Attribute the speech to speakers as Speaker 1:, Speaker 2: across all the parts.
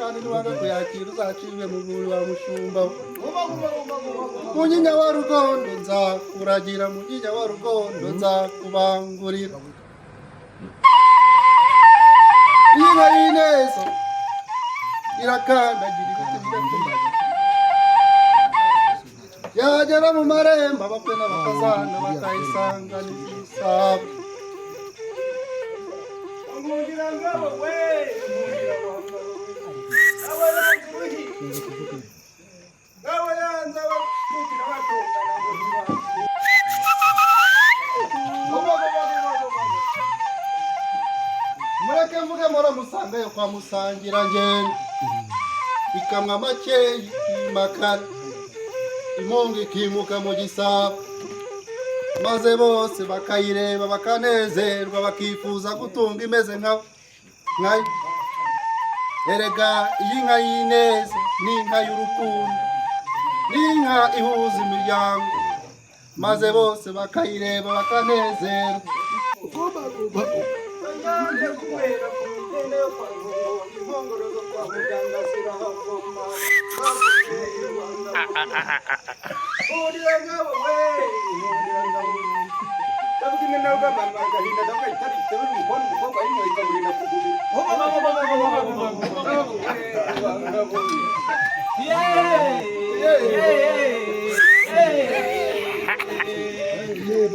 Speaker 1: kandi niwanga kuyakira uzacibwe mu rwuri wa mushumba. Munyinya wa Rugondo nzakuragira, munyinya wa Rugondo nzakubangurira. Inka y'ineza irakandagira ibiti bigatumba, yagera mu marembo abakwe n'abakazana bakayisanganiza ibisabo. Mureke mvuge musanga yo kwa Musangira ngendo, ikamwa make imakara, impungu ikimuka mu gisabo, maze bose bakayireba bakanezerwa bakifuza gutunga imeze nkayo. Erega iyi nka y'ineza ni inka y'urukundo, ni inka ihuza imiryango, maze bose bakayireba bakanezerwa.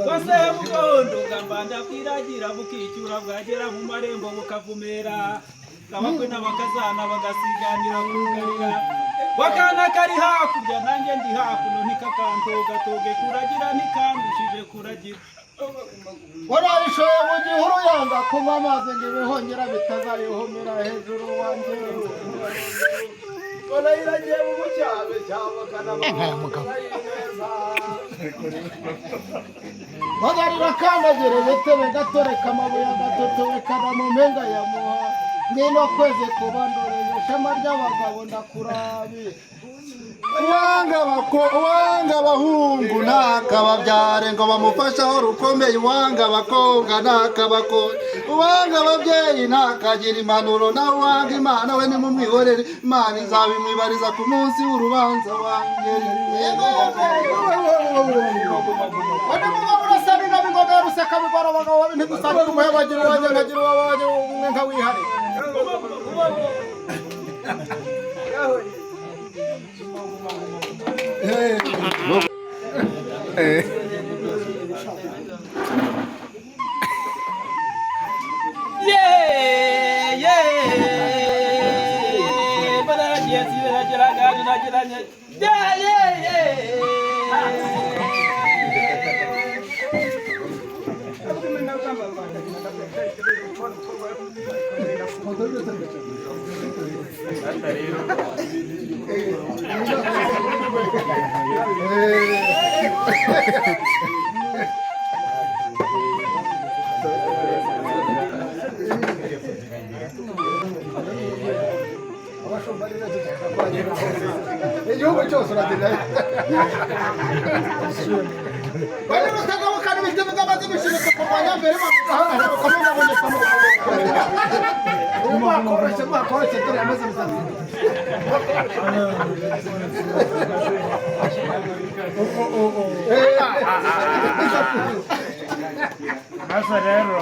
Speaker 2: Kose Bugondo ngambanda kwiragira bukicyura bwagera mu marembo bukavumera, abakwe n'abakazana bagasiganira kugarira. Wakana kari hakurya nanjye ndi hakuno, ntikakantogatoge kuragira ntikandushije kuragira.
Speaker 1: Warayishoye mu gihuru yanga kunywa amazi ngo ibihongera bitazayihomera hejuru wanjye. Warayiragiye mu bucyabe cyabakana bayineza. Bagarira kandagire betebe gatoreka amabuye agatotobekana mu mpinga ya muha, nino kweze kubandoreye ishema ry'abagabo ndakurabiye. Uwanga abahungu ntakababyare ngo bamufashaho rukomeye, uwanga abakobwa ntakabakore, uwanga ababyeyi ntakagira impanuro, nawe uwanga Imana we nimumwihorere, Imana izabimwibariza ku munsi w'urubanza wanjye. Igihugu cyose uragira bari batagaho kandi biteze n'amazi bishimye kurwanya mbere bamuhanga bakomeza kuboneka mu makoroshye dore ameze bisatsi.
Speaker 2: Asa rero